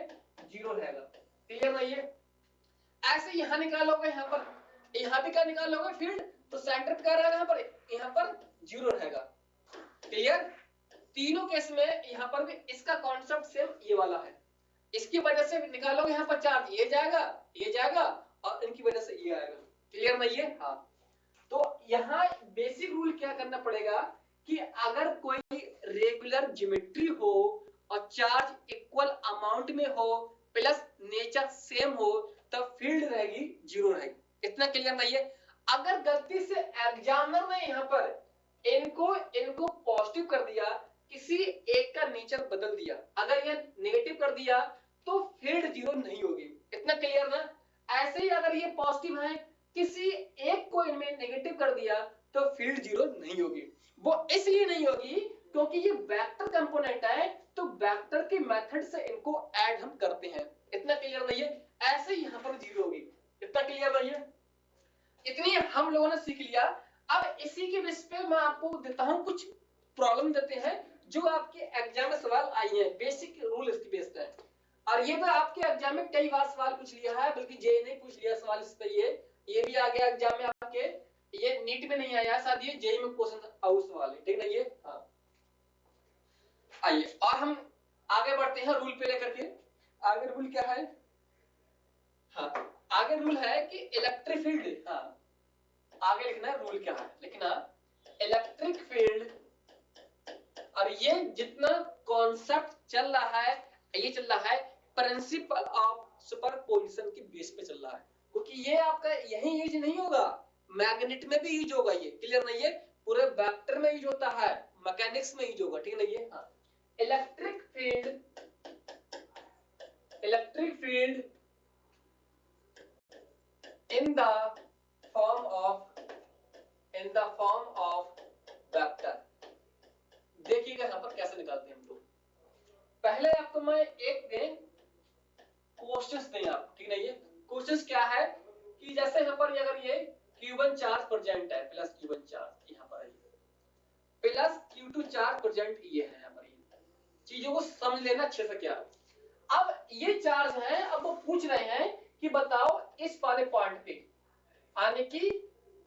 जीरो रहेगा। क्लियर नहीं है? ऐसे यहां निकालोगे, यहां पर यहां भी क्या निकालोगे फील्ड, तो सेंटर पे क्या रहेगा, यहां पर जीरो रहेगा। क्लियर? तीनों केस में यहां पर भी इसका कॉन्सेप्ट सेम ये वाला है, इसकी वजह से निकालोगे यहां पर चार्ज ये जाएगा और इनकी वजह से ये आएगा। क्लियर नहीं है? हाँ। तो यहां बेसिक रूल क्या करना पड़ेगा कि अगर कोई रेगुलर ज्योमेट्री हो और चार्ज इक्वल अमाउंट में हो प्लस नेचर सेम हो तब फील्ड रहेगी जीरो रहेगी। इतना क्लियर नहीं है? अगर गलती से एग्जामिनर ने यहां पर इनको पॉजिटिव कर दिया, किसी एक का नेचर बदल दिया, अगर ये नेगेटिव कर दिया तो फील्ड जीरो नहीं होगी। इतना क्लियर ना? ऐसे ही अगर ये पॉजिटिव है, किसी एक को इनमें नेगेटिव कर दिया तो फील्ड जीरो नहीं होगी। वो इसलिए नहीं होगी क्योंकि ये वेक्टर कंपोनेंट है, तो वेक्टर के मेथड से इनको ऐड हम करते हैं। इतना क्लियर नहीं है? ऐसे ही यहां पर जीरो होगी। इतना क्लियर नहीं है? इतनी हम लोगों ने सीख लिया। अब इसी के बेस पे मैं आपको देता हूं कुछ प्रॉब्लम देते हैं जो आपके एग्जाम में सवाल आई है, बेसिक रूल इसकी बेस्ड है। और ये तो आपके एग्जाम में कई बार सवाल पूछ लिया है, बल्कि जे ने पूछ लिया सवाल इस पे, ये भी आ गया एग्जाम में आपके, ये नीट में नहीं आया, शायद ये जेई में क्वेश्चन आउट सवाल है। ठीक है ये? हाँ। आइए और हम आगे बढ़ते हैं रूल पे लेकर के। आगे रूल क्या है? हाँ, आगे रूल है कि इलेक्ट्रिक फील्ड, हाँ आगे लिखना है रूल क्या है, लेकिन इलेक्ट्रिक फील्ड, और ये जितना कॉन्सेप्ट चल रहा है ये चल रहा है प्रिंसिपल ऑफ सुपरपोजिशन के बेस पे चल रहा है, क्योंकि ये आपका यही यूज नहीं होगा, मैग्नेट में भी यूज होगा ये। क्लियर नहीं है? पूरे वेक्टर में यूज होता है, मैकेनिक्स में यूज होगा। ठीक नहीं है? हाँ। Electric field in the form of vector। देखिएगा यहां पर कैसे निकालते हैं हम लोग। मैं एक दें क्वेश्चंस दें आप, ठीक है। ये क्वेश्चंस क्या है कि जैसे यहाँ पर अगर ये Q1 चार्ज प्रेजेंट है प्लस Q1 चार्ज यहाँ पर है प्लस Q2 चार्ज प्रेजेंट ये है यहाँ पर, ये चीजों को समझ लेना अच्छे से क्या। अब ये चार्ज है, अब वो पूछ रहे हैं कि बताओ इस वाले पॉइंट पे यानी कि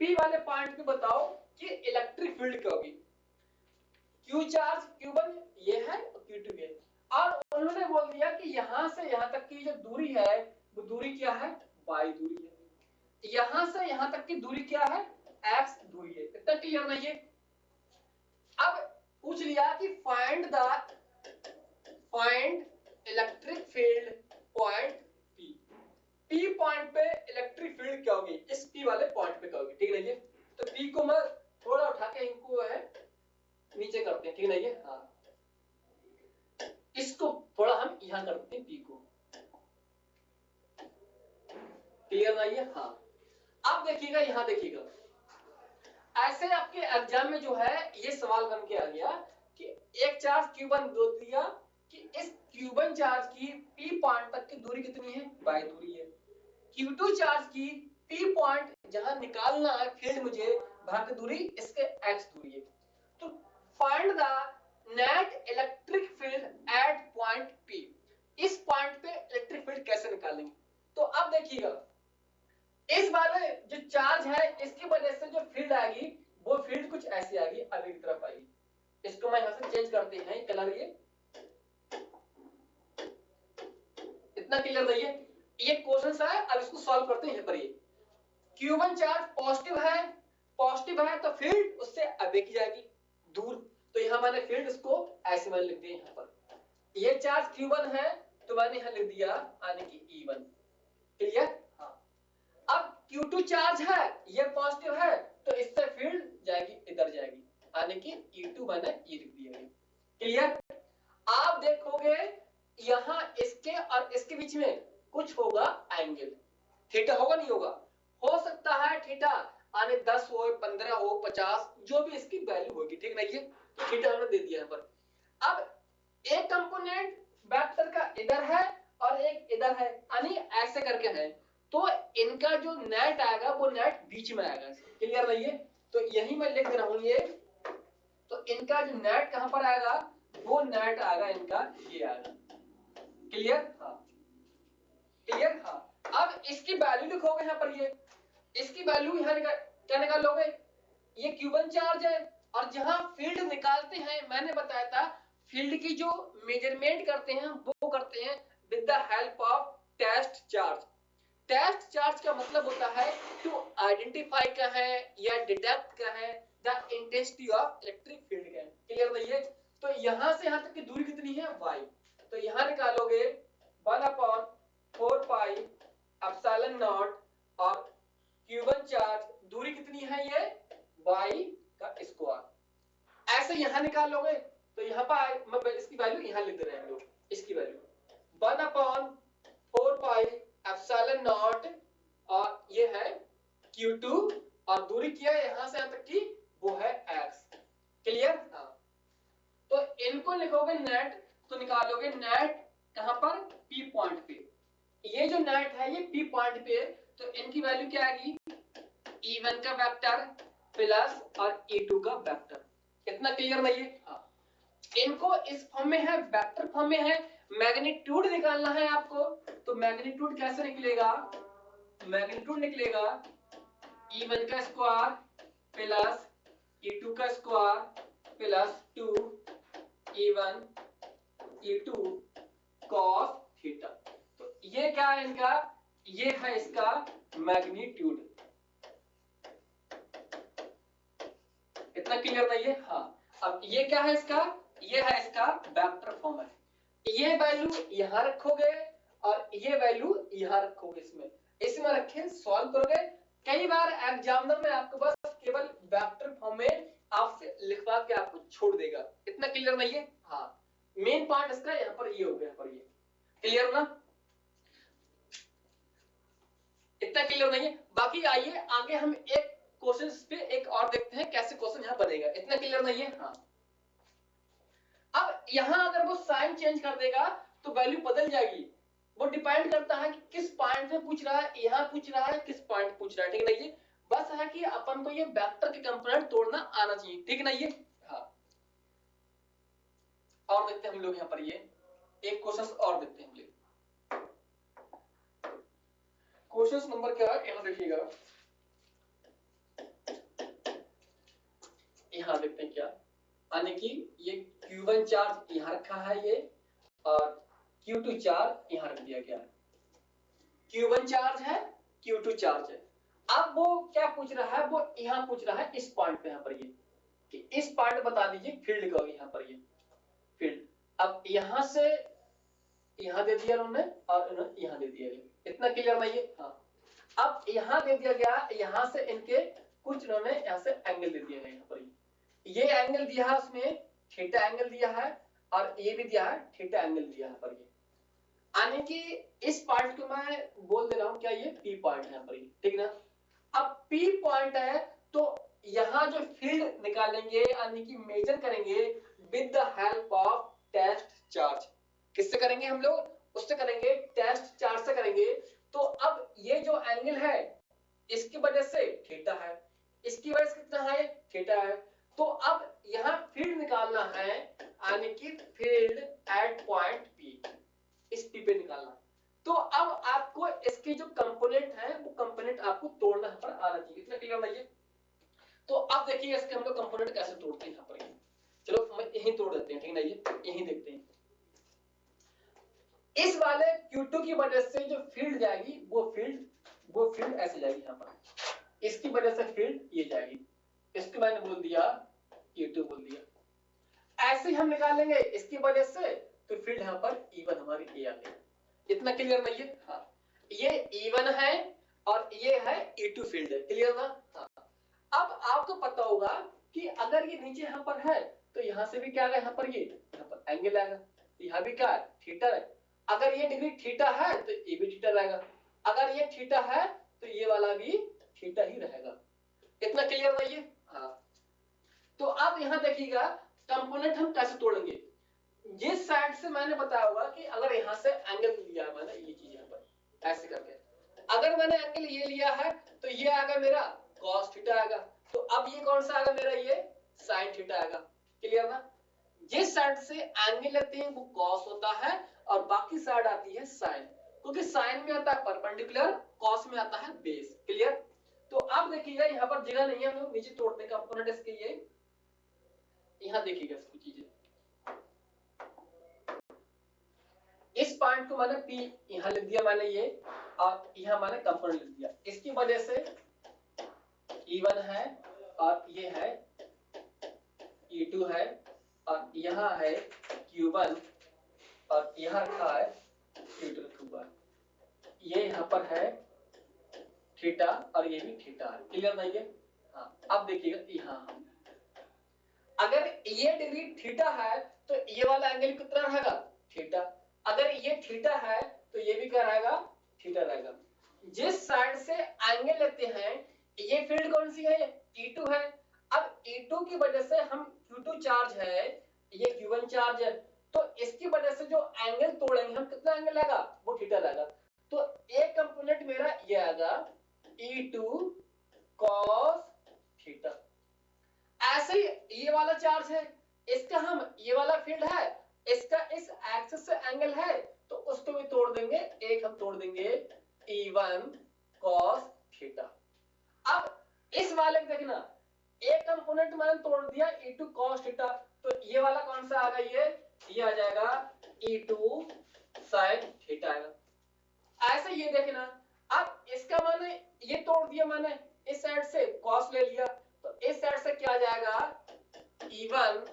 P वाले पॉइंट पे बताओ कि इलेक्ट्रिक फील्ड क्या होगी। Q चार्ज Q1 ये है और Q2 ये, और उन्होंने बोल दिया कि यहां से यहां तक की जो दूरी है वो दूरी क्या है, y दूरी है। यहां से यहां तक की दूरी क्या है, x दूरी है। इतना क्लियर नहीं है। अब पूछ लिया कि find electric field point P। P point पे इलेक्ट्रिक फील्ड क्या होगी, इस P वाले पॉइंट पे क्या होगी, ठीक है ना। ये तो P को मैं थोड़ा उठा के इनको है नीचे करते हैं, ठीक है ना। ये हाँ, इसको थोड़ा हम यहां करते हैं P को, क्लियर ना ये। हाँ, अब देखिएगा यहां देखिएगा, ऐसे आपके एग्जाम में जो है ये सवाल बन के आ गया कि एक चार्ज Q1 दो दिया कि इस Q1 चार्ज की P पॉइंट तक की दूरी कितनी है, y दूरी है। Q2 चार्ज की P पॉइंट जहां निकालना है फील्ड मुझे वहां की दूरी इसके x दूरी है। तो find the net electric field at point P। इस पॉइंट पे इलेक्ट्रिक फील्ड कैसे निकालेंगे। तो अब देखिएगा इस वाले जो चार्ज है इसकी वजह से जो फील्ड आएगी वो फील्ड कुछ ऐसी आएगी, आगे की तरफ आएगी। इसको मैं यहां से चेंज करते हैं कलर, इतना क्लियर नहीं है। ये क्वेश्चन है, अब इसको सॉल्व करते हैं। यहाँ पर ये Q1 चार्ज पॉजिटिव है तो फील्ड उससे आगे की जाएगी दूर। तो यहाँ मैंने फील्ड इसको ऐसे मैंने लिख दिया यहाँ पर। ये चार्ज Q1 है तो मैंने यहाँ लिख दिया यानी कि E1, क्लियर। हाँ, अब Q2 चार्ज है, ये पॉजिटिव है तो इससे फील्ड जाएगी इधर जाएगी यानी कि E2 मैंने ये लिख दिया, क्लियर। आप देखोगे यहां इसके और इसके बीच में कुछ होगा एंगल, थीटा होगा नहीं होगा, हो सकता है थीटा आने 10 हो 15 हो 50 जो भी इसकी वैल्यू होगी, ठीक नहीं है। तो थीटा हमने दे दिया यहाँ पर। अब एक कंपोनेंट वेक्टर का इधर है और एक इधर है यानी ऐसे करके है, तो इनका जो नेट आएगा वो नेट बीच में आएगा, क्लियर नहीं है। तो यही मैं लिख रहा हूं ये, तो इनका जो नेट कहां पर आएगा, वो नेट आएगा इनका ये आएगा, क्लियर। हाँ, क्लियर। हाँ, अब इसकी वैल्यू लिखोगे यहाँ पर, ये इसकी वैल्यू यहाँ क्या निकालोगे, ये Q1 चार्ज है और जहां फील्ड निकालते हैं मैंने बताया था फील्ड की जो मेजरमेंट करते हैं वो करते हैं with the help of test charge. Test charge का मतलब होता है टू आइडेंटिफाई का है या डिटेक्ट का है the intensity of electric field का, क्लियर नहीं है। तो यहां से यहां तक की दूरी कितनी है, y। तो यहां निकालोगे 1/4 पाई एप्सिलॉन नॉट और Q1 चार्ज दूरी कितनी है, ये y का स्क्वायर। ऐसे यहां निकालोगे तो यहां पर मैं इसकी वैल्यू यहां लिख दे रहे हैं लोग, इसकी वैल्यू 1/4 पाई एप्सिलॉन नॉट और ये है Q2 और दूरी क्या है यहां से यहां तक की वो है x, क्लियर। हाँ, तो इनको लिखोगे नेट तो निकालोगे नेट कहां पर, P पॉइंट पे। ये जो नेट है ये P पॉइंट पे, तो इनकी वैल्यू क्या आएगी, E1 का वेक्टर प्लस और E2 का वेक्टर। इतना क्लियर नहीं है। हाँ, इनको इस फॉर्म में है, वेक्टर फॉर्म में है, मैग्नीट्यूड निकालना है आपको। तो मैग्नीट्यूड कैसे निकलेगा, मैग्नीट्यूड निकलेगा E1 का स्क्वायर प्लस E2 का square plus 2 E1 E2 cos theta. तो ये क्या है इनका, ये है इसका मैग्नीट्यूड। इतना क्लियर नहीं है। हाँ, अब ये क्या है इसका, ये है इसका वेक्टर फॉर्म है। ये वैल्यू यहां रखोगे और ये वैल्यू यहां रखोगे, इसमें रखे सॉल्व करोगे। कई बार एग्जामिनर में आपको बस केवल वेक्टर फॉर्म में आपसे लिखवा के आपको छोड़ देगा। इतना क्लियर नहीं है। हाँ, मेन पॉइंट इसका यहाँ पर ये हो गया, यहाँ पर ये क्लियर ना, इतना क्लियर नहीं है। बाकी आइए आगे हम एक क्वेश्चन पे एक और देखते हैं कैसे क्वेश्चन यहाँ बनेगा। इतना क्लियर नहीं है। हाँ, अब यहां अगर वो साइन चेंज कर देगा तो वैल्यू बदल जाएगी। वो डिपेंड करता है कि किस पॉइंट में पूछ रहा है, यहाँ पूछ रहा है, किस पॉइंट पूछ रहा है, ठीक है ना। ये बस है कि अपन को ये वेक्टर के कंपोनेंट तोड़ना आना चाहिए, ठीक है ना। ये हाँ, और देखते हैं हम लोग यहाँ पर ये एक क्वेश्चन और देखते हैं हम लोग। क्वेश्चन नंबर क्या है, यहाँ देखिएगा, यहाँ देखते हैं क्या, यानी कि ये Q1 चार्ज यहाँ रखा है ये, और Q2 चार्ज यहाँ रख दिया गया है। Q1 चार्ज है, Q2 चार्ज है। अब वो क्या पूछ रहा है, वो यहाँ पूछ रहा है इस पॉइंट पे, यहाँ पर ये कि इस पॉइंट बता दीजिए फील्ड का, यहाँ पर ये फील्ड। अब यहाँ से यहाँ दे दिया उन्होंने और यहाँ दे दिया, इतना क्लियर नहीं है। हाँ, अब यहाँ दे दिया गया, यहाँ से इनके कुछ इन्होंने यहाँ से एंगल दे दिया है, यहाँ पर ये एंगल दिया है, उसमें थीटा एंगल दिया है, और ये भी दिया है थीटा एंगल दिया है पर ये, यानी कि इस पॉइंट को मैं बोल दे रहा हूं क्या, ये P पॉइंट है यहाँ पर, ठीक ना। अब P पॉइंट है तो यहाँ जो फील्ड निकालेंगे यानी कि मेजर करेंगे with the help of test charge. किससे करेंगे हम लोग, उससे करेंगे, टेस्ट चार्ज से करेंगे। तो अब ये जो एंगल है इसकी वजह से थीटा है, इसकी वजह से कितना है, थीटा है। तो अब यहाँ फील्ड निकालना है, यानी कि फील्ड एट पॉइंट P, इस P पे निकालना। तो अब आपको इसके जो कंपोनेंट है वो कंपोनेंट आपको तोड़ना पर आना चाहिए, इतना क्लियर नहीं है। तो अब देखिए इसके हम लोग कंपोनेंट कैसे तोड़ते हैं यहाँ पर, चलो हम यहीं तोड़ देते हैं, ठीक है ना। ये यहीं देखते हैं, इस वाले Q2 की वजह से जो फील्ड जाएगी वो फील्ड ऐसे जाएगी यहाँ पर, इसकी वजह से फील्ड ये जाएगी, इसको मैंने बोल दिया Q2 बोल दिया। ऐसे हम निकालेंगे इसकी वजह से, तो फील्ड यहाँ पर E1 हमारी ये आ गई, इतना क्लियर नहीं है। हाँ, ये E1 है और ये है E2 फील्ड है, क्लियर ना। हाँ, अब आपको पता होगा कि अगर ये नीचे यहाँ पर है तो यहाँ से भी क्या आएगा, यहाँ पर ये यहाँ पर एंगल आएगा, यहाँ भी क्या थीटा है। अगर ये डिग्री थीटा है तो ये भी थीटा रहेगा, अगर ये थीटा है तो ये वाला भी थीटा ही रहेगा, इतना क्लियर नहीं है। हाँ, तो अब यहाँ देखिएगा कंपोनेंट हम कैसे तोड़ेंगे। जिस साइड से मैंने बताया होगा कि अगर यहाँ से एंगल लिया है मैंने, ये चीज यहाँ पर ऐसे करके, अगर मैंने एंगल ये लिया है तो ये आएगा मेरा cos थीटा आएगा, तो अब ये कौन सा आएगा मेरा, ये sin थीटा आएगा, क्लियर ना। जिस साइड से एंगल लेते हैं वो cos होता है और बाकी साइड आती है sin, क्योंकि sin में आता है परपेंडिकुलर, cos में आता है बेस, क्लियर। तो अब देखिएगा यहाँ पर जगह नहीं है, हम लोग नीचे तोड़ने का कंपोनेंट इसके, ये यहाँ देखिएगा इसको चीजें, इस पॉइंट को मैंने P यहाँ लिख दिया मैंने ये, और यहाँ मैंने कंपोनेंट लिख दिया, इसकी वजह से E1 है और ये है E2 है, और यहाँ है Q1 और यहाँ रखा है Q2 रखा हुआ, ये यहाँ पर है थीटा और ये भी थीटा है, क्लियर नहीं है। हाँ, अब देखिएगा यहाँ अगर ये डिग्री थीटा है तो ये वाला एंगल कितना रहेगा, थीटा। अगर ये थीटा है तो ये भी क्या रहेगा, थीटा रहेगा। जिस साइड से एंगल लेते हैं, ये फील्ड कौन सी है, E2 है। अब E2 की वजह से हम Q2 चार्ज है, ये Q1 चार्ज है, तो इसकी वजह से जो एंगल तोड़ेंगे हम, कितना एंगल आएगा, वो थीटा रहेगा। तो एक कंपोनेंट मेरा ये आएगा E2 cos थीटा। ऐसे ही ये वाला चार्ज है, इसका हम, ये वाला फील्ड है, इसका इस एक्सिस से एंगल है, तो उसको भी तोड़ देंगे, एक हम तोड़ देंगे E1 cos थीटा। अब इस वाले को देखना, एक कंपोनेंट मैंने तोड़ दिया E2 cos थीटा, तो ये वाला कौन सा आएगा, ये आ जाएगा E2 sin थीटा आएगा। ऐसे ये देखना, अब इसका मैंने ये तोड़ दिया, मैंने इस साइड से cos ले लिया, तो इस साइड से क्या आ जाएगा, E1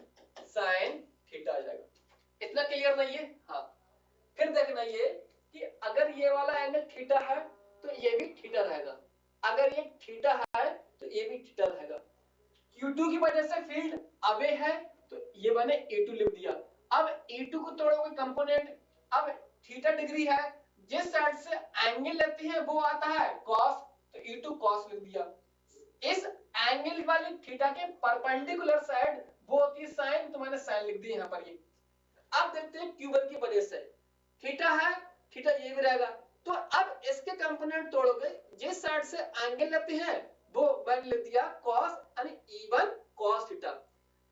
sin थीटा आ जाएगा, इतना क्लियर नहीं है। हाँ, फिर देखना ये कि अगर ये वाला एंगल थीटा है तो ये भी थीटा रहेगा, अगर ये थीटा है तो ये भी थीटा रहेगा। Q2 की वजह से फील्ड अवे है तो ये मैंने A2 लिख दिया। अब E2 को तोड़ोगे कंपोनेंट, अब थीटा डिग्री है, जिस साइड से एंगल लेते हैं वो आता है cos, तो E2 cos लिख दिया। इस एंगल वाली थीटा के परपेंडिकुलर साइड वो होती है sin, तो मैंने sin लिख दी यहाँ पर ये। अब देखते हैं Q1 की वजह से, थीटा है, थीटा ये भी रहेगा। तो अब इसके कंपोनेंट तोड़ोगे, जिस साइड से एंगल लेते हैं वो मैंने लिख दिया cos यानी E1 cos थीटा,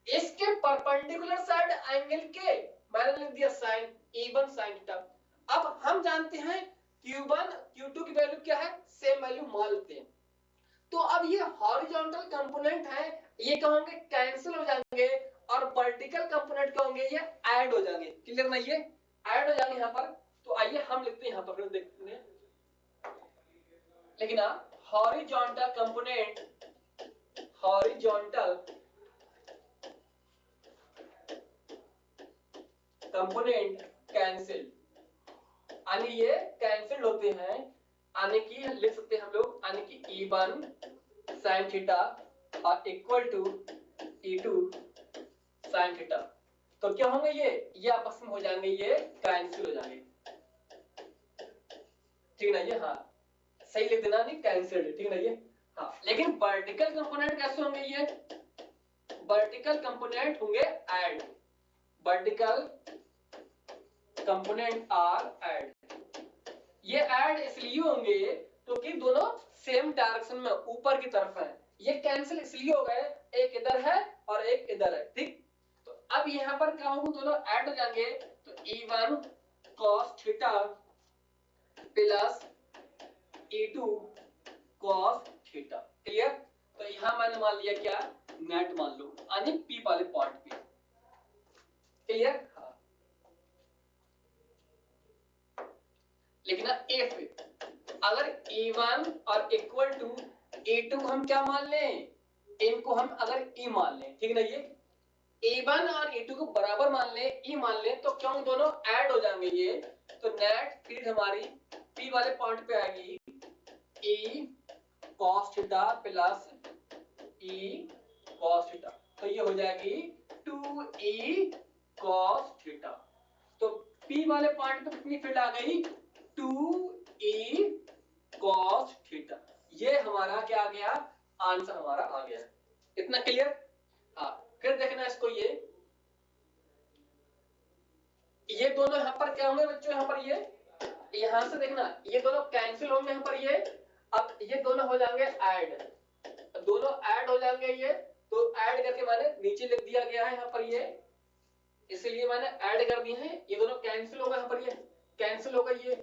इसके परपेंडिकुलर साइड एंगल के मैंने लिख दिया sin E1 sin थीटा। अब हम जानते हैं Q1 Q2 की वैल्यू क्या है, सेम वैल्यू मान लेते हैं। तो अब ये हॉरिजॉन्टल कंपोनेंट है, ये क्या होंगे, कैंसिल हो जाएंगे, और वर्टिकल कंपोनेंट क्या होंगे, ये ऐड हो जाएंगे। क्लियर ना, ये ऐड हो जाएंगे यहाँ पर। तो आइए हम लिखते हैं यहाँ पर, फिर देखते हैं। लेकिन horizontal component, horizontal component cancel, यानी ये कैंसिल होते हैं, यानी कि लिख सकते हैं हम लोग, यानी कि E1 sin थीटा और equal to E2 sin theta. तो क्या होंगे, ये आपस में हो जाएंगे, ये कैंसिल हो जाएंगे। ठीक ना, ये हाँ सही लिख देना, नहीं कैंसिल्ड, ठीक ना ये हाँ। लेकिन वर्टिकल कंपोनेंट कैसे होंगे, ये वर्टिकल कंपोनेंट होंगे add, vertical component R add. ये ऐड इसलिए होंगे क्योंकि दोनों सेम डायरेक्शन में ऊपर की तरफ है। ये कैंसिल इसलिए हो गए, एक इधर है और एक इधर है, ठीक। तो अब यहाँ पर क्या होगा, दोनों ऐड हो जाएंगे, तो E1 cos theta plus E2 cos theta. Clear. तो यहां मैंने मान लिया क्या, नेट मान लो, यानी P वाले पॉइंट पे। क्लियर। लेकिन इफ अगर E1 और इक्वल टू E2 हम क्या मान लें, इनको हम अगर E मान लें, ठीक ना, ये E1 और E2 को बराबर मान लें, E मान लें, तो क्यों दोनों ऐड हो जाएंगे ये। तो नेट फील्ड हमारी P वाले पॉइंट पे आएगी, E cos theta plus E cos theta. तो ये हो जाएगी 2E cos थीटा। तो P वाले पॉइंट पे कितनी फील्ड आ गई, 2E cos थीटा। ये हमारा क्या आ गया, आंसर हमारा आ गया। इतना क्लियर। हाँ, फिर देखना इसको, ये दोनों यहाँ पर क्या होंगे बच्चों, यहाँ पर यहाँ से देखना, ये दोनों कैंसिल होंगे यहाँ पर, ये अब ये दोनों हो जाएंगे ऐड, दोनों ऐड हो जाएंगे ये। तो ऐड करके मैंने नीचे लिख दिया गया है यहाँ पर, ये इसलिए मैंने ऐड कर दिए हैं। ये दोनों कैंसिल होगा, यहाँ पर ये कैंसिल होगा, ये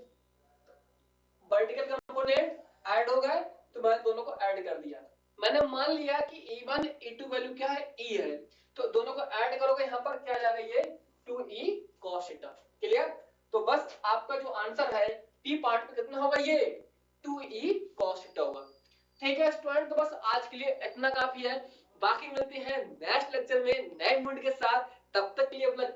वर्टिकल कंपोनेंट ऐड हो गए, तो मैंने दोनों को ऐड कर दिया। मैंने मान लिया कि E1 E2 वैल्यू क्या है, E है, तो दोनों को ऐड करोगे, यहाँ पर क्या आ जाएगा, ये 2E cos थीटा। क्लियर। तो बस आपका जो आंसर है P पार्ट पे कितना होगा, ये 2E cos थीटा होगा। ठीक है स्टूडेंट, तो बस आज के लिए इतना काफी है। बाकी मिलते हैं नेक्स्ट लेक्चर में नए मूड के साथ। तब तक के लिए अपना